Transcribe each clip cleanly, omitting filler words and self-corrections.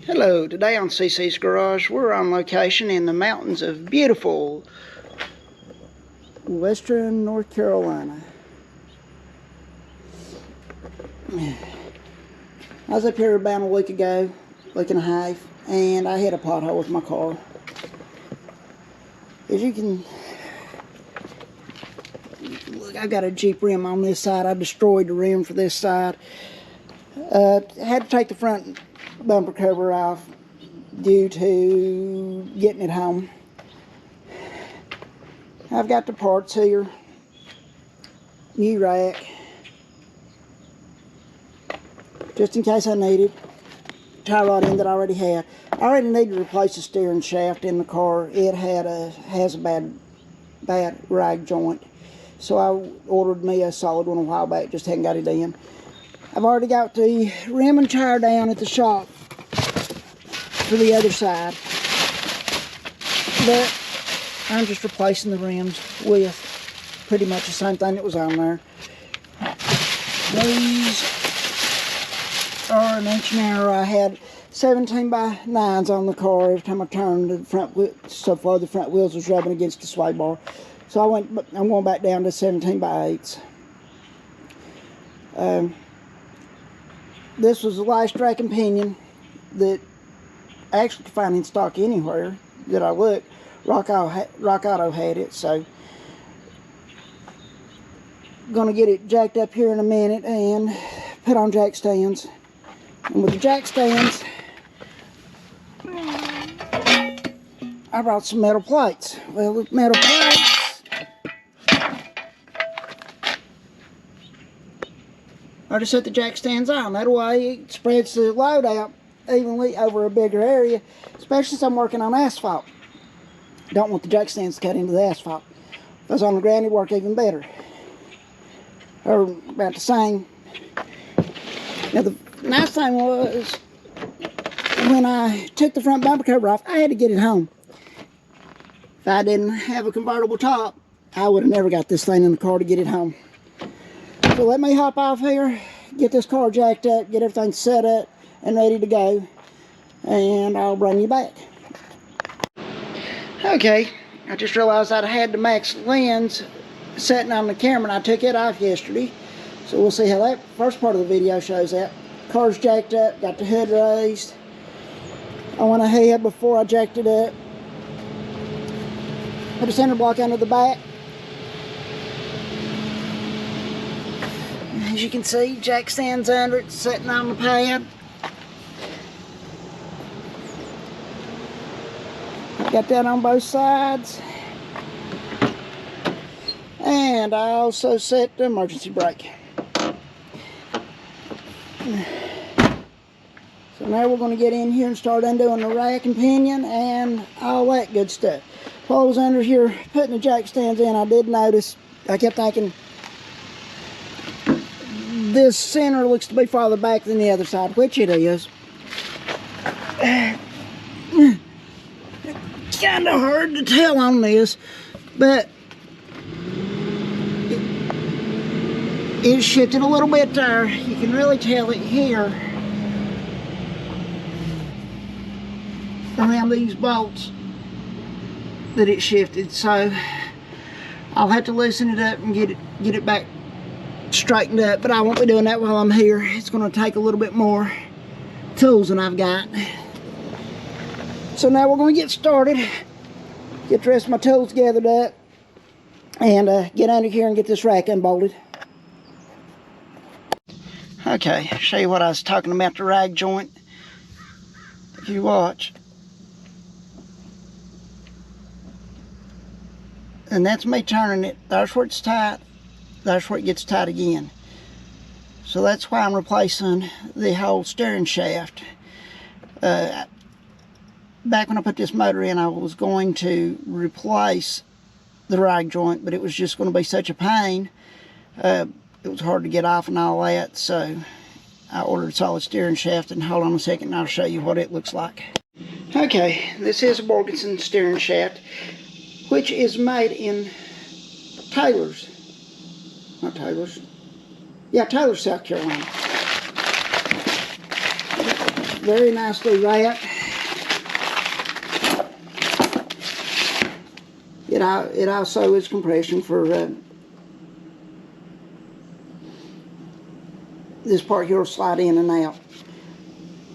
Hello, today on CC's Garage, we're on location in the mountains of beautiful western North Carolina. I was up here about a week ago, week and a half, and I hit a pothole with my car. As you can look, I got a Jeep rim on this side. I destroyed the rim for this side. Had to take the front bumper cover off due to getting it home. I've got the parts here, new rack, just in case I need it, tie rod end that I already had. I already need to replace the steering shaft in the car. It has a bad rag joint, so I ordered me a solid one a while back, just hadn't got it in. I've already got the rim and tire down at the shop for the other side, but I'm just replacing the rims with pretty much the same thing that was on there. These are an inch narrow. I had 17x9s on the car. Every time I turned, the front so far the front wheels was rubbing against the sway bar, so I'm going back down to 17x8s. This was the last rack and pinion that I actually could find in stock anywhere that I looked. Rock Auto had it, so I'm gonna get it jacked up here in a minute and put on jack stands. And with the jack stands, I brought some metal plates. Well, the metal plates, I just set the jack stands on. That way it spreads the load out evenly over a bigger area, especially since I'm working on asphalt. Don't want the jack stands to cut into the asphalt. If I was on the ground, it'd work even better, or about the same. Now the nice thing was, when I took the front bumper cover off, I had to get it home. If I didn't have a convertible top, I would have never got this thing in the car to get it home. So let me hop off here, get this car jacked up, get everything set up and ready to go, and I'll bring you back. Okay, I just realized I had the max lens setting on the camera, and I took it off yesterday. So we'll see how that first part of the video shows that. Car's jacked up, got the hood raised. I went ahead before I jacked it up, put a center block under the back. As you can see, jack stands under it, sitting on the pad. Got that on both sides. And I also set the emergency brake. So now we're going to get in here and start undoing the rack and pinion and all that good stuff. While I was under here putting the jack stands in, I did notice, I kept thinking, this center looks to be farther back than the other side, which it is. Kind of hard to tell on this, but it shifted a little bit there. You can really tell it here around these bolts that it shifted, so I'll have to loosen it up and get it back straightened up, but I won't be doing that while I'm here. It's going to take a little bit more tools than I've got. So now we're going to get started, get the rest of my tools gathered up, and get under here and get this rack unbolted. Okay, show you what I was talking about, the rag joint. If you watch. And that's me turning it. There's where it's tight. There's where it gets tight again. So that's why I'm replacing the whole steering shaft. Back when I put this motor in, I was going to replace the rag joint, but it was just going to be such a pain. It was hard to get off and all that, so I ordered a solid steering shaft, and hold on a second and I'll show you what it looks like. Okay, this is a Borgenson steering shaft, which is made in Taylor's. Not Taylor's. Yeah, Taylor's, South Carolina. very nicely wrapped. It also is compression for this part here will slide in and out,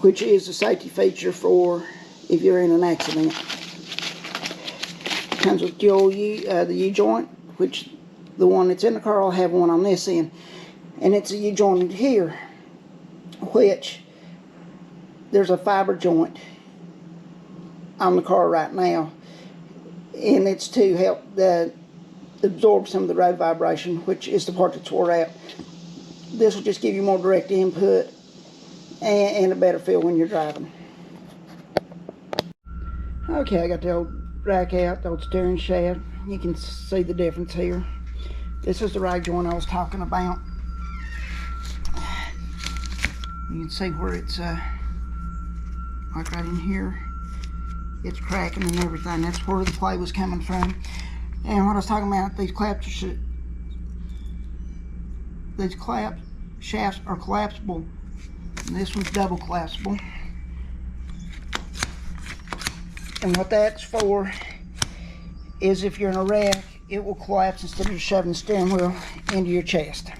which is a safety feature for if you're in an accident. Comes with the U-joint, which the one that's in the car will have one on this end, and it's a U-joint here, which there's a fiber joint on the car right now, and it's to help absorb some of the road vibration, which is the part that's wore out. This will just give you more direct input and a better feel when you're driving. Okay, I got the old rack out, the old steering shaft. You can see the difference here. This is the rag joint I was talking about. You can see where it's like right in here, it's cracking and everything. That's where the play was coming from. And what I was talking about, these shafts are collapsible, and this one's double collapsible. And what that's for is if you're in a wreck, it will collapse instead of shoving the steering wheel into your chest.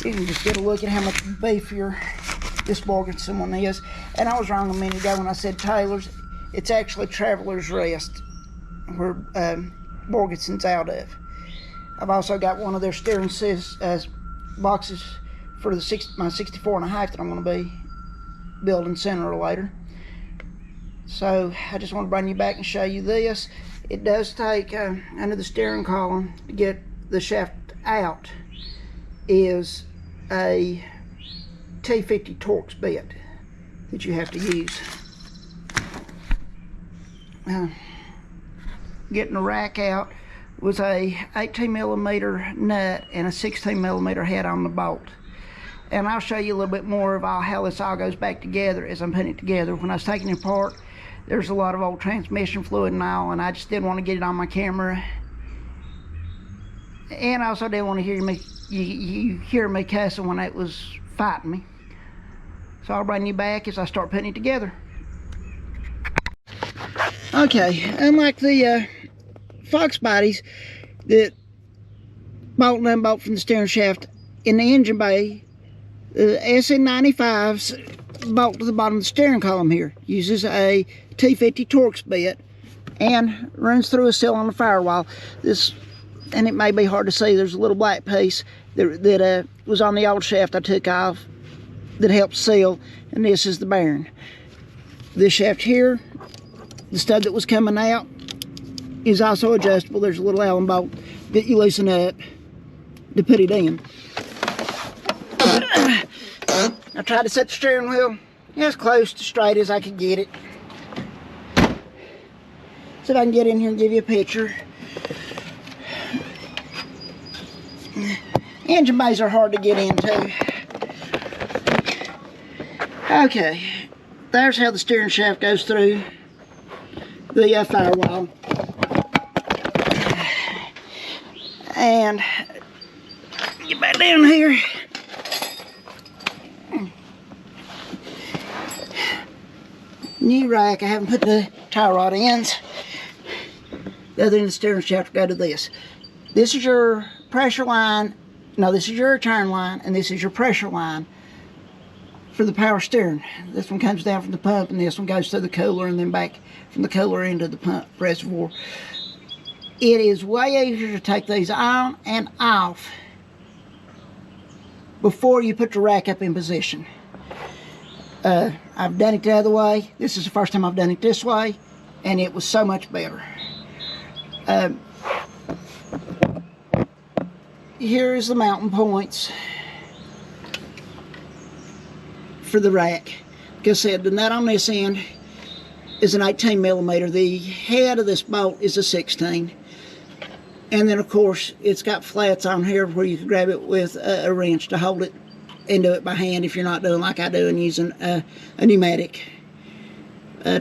You can just get a look at how much beefier this Borgenson one is. And I was wrong a minute ago when I said Taylor's. It's actually Traveler's Rest, where Borgenson's out of. I've also got one of their steering boxes for my 64 and a half that I'm going to be building sooner or later. So I just want to bring you back and show you this. It does take, under the steering column, to get the shaft out, is a T50 Torx bit that you have to use. Getting the rack out was a 18mm nut and a 16mm head on the bolt. And I'll show you a little bit more of how this all goes back together as I'm putting it together. When I was taking it apart, there's a lot of old transmission fluid and all, and I just didn't want to get it on my camera. And I also didn't want to hear me cussing when it was fighting me. So I'll bring you back as I start putting it together. Okay, unlike the Fox bodies that bolt and unbolt from the steering shaft in the engine bay, the SN95's bolt to the bottom of the steering column here uses a T50 Torx bit and runs through a seal on the firewall. This, and it may be hard to see, there's a little black piece that was on the old shaft I took off that helps seal, and this is the bearing. This shaft here, the stud that was coming out, is also adjustable. There's a little Allen bolt that you loosen up to put it in. I tried to set the steering wheel as close to straight as I could get it. See if I can get in here and give you a picture. Engine bays are hard to get into. Okay, there's how the steering shaft goes through the firewall. And get back down here. New rack, I haven't put the tie rod ends. The other end of the steering shaft will go to this. This is your pressure line. No, this is your return line, and this is your pressure line for the power steering. This one comes down from the pump, and this one goes through the cooler and then back from the cooler into the pump reservoir. It is way easier to take these on and off before you put the rack up in position. I've done it the other way. This is the first time I've done it this way, and it was so much better. Here is the mounting points for the rack. Like I said, the nut on this end is an 18mm. The head of this bolt is a 16. And then of course it's got flats on here where you can grab it with a wrench to hold it and do it by hand if you're not doing like I do and using a pneumatic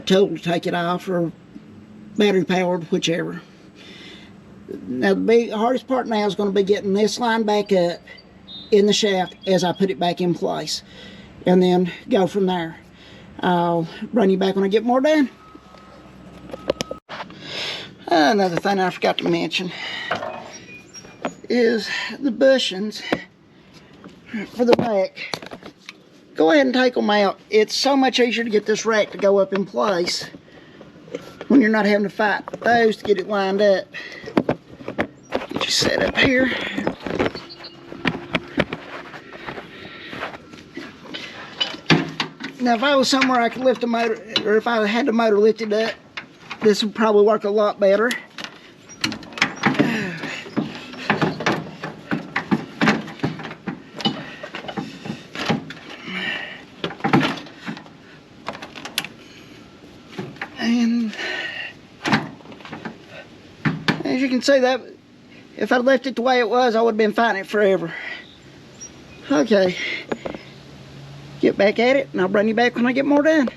tool to take it off, or battery powered, whichever. Now the hardest part now is going to be getting this line back up in the shaft as I put it back in place. and then go from there. I'll bring you back when I get more done. Another thing I forgot to mention is the bushings for the rack. Go ahead and take them out. It's so much easier to get this rack to go up in place when you're not having to fight those to get it lined up. Get you set up here. Now if I was somewhere I could lift the motor, or if I had the motor lifted up, this would probably work a lot better. And as you can see, that if I left it the way it was, I would have been fighting it forever. Okay, get back at it and I'll bring you back when I get more done.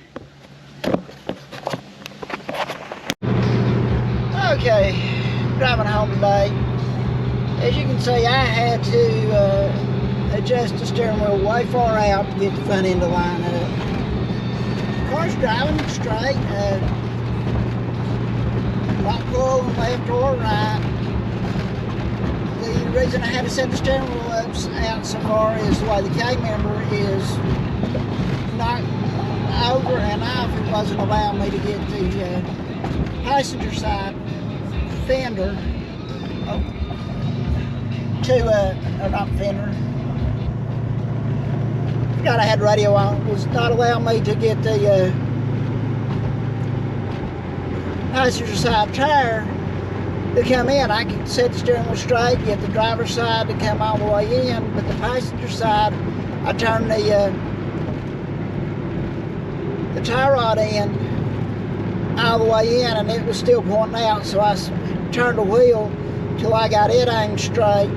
Okay, driving home today. As you can see, I had to adjust the steering wheel way far out to get the front end to line up. The car's driving straight, not pulling left or right. The reason I had to set the steering wheel up out so far is the way the K-member is knocked over and off. It wasn't allowing me to get the passenger side fender or not fender. Forgot I had radio on. It was not allowing me to get the passenger side tire to come in. I could set the steering wheel straight, get the driver's side to come all the way in, but the passenger side, I turned the tie rod in all the way in, and it was still pointing out, so I turned the wheel till I got it aimed straight,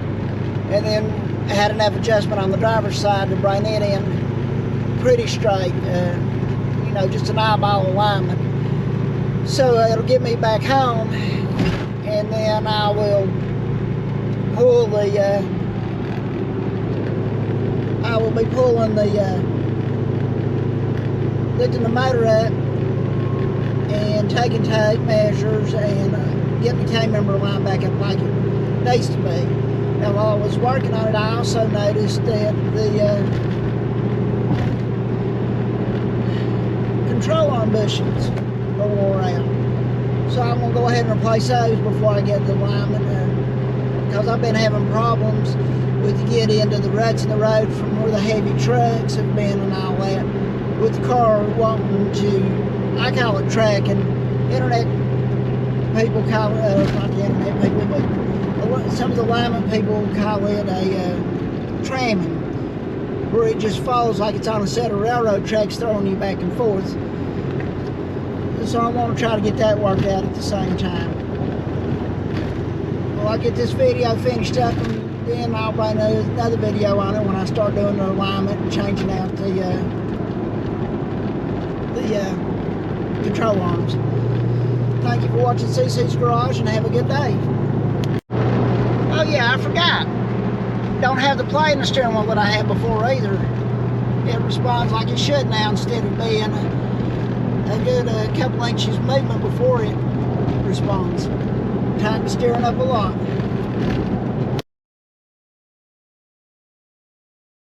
and then I had enough adjustment on the driver's side to bring it in pretty straight, you know, just an eyeball alignment. So it'll get me back home, and then I will pull the, I will be pulling the, lifting the motor up and taking tape measures and getting the K-member line back up like it needs to be. Now while I was working on it, I also noticed that the control arm bushings are wore out. So I'm going to go ahead and replace those before I get the alignment, because I've been having problems with to get into the ruts in the road from where the heavy trucks have been and all that, with the car wanting to, I call it tracking. Internet people call it, not the internet people, but some of the alignment people call it a tramming, where it just falls like it's on a set of railroad tracks throwing you back and forth. So I want to try to get that worked out at the same time. Well, I'll get this video finished up, and then I'll bring another video on it when I start doing the alignment and changing out the control arms. Thank you for watching CC's Garage, and have a good day. Oh yeah, I forgot. Don't have the play in the steering wheel that I had before either. It responds like it should now, instead of being a good couple inches movement before it responds. Tighten the steering up a lot.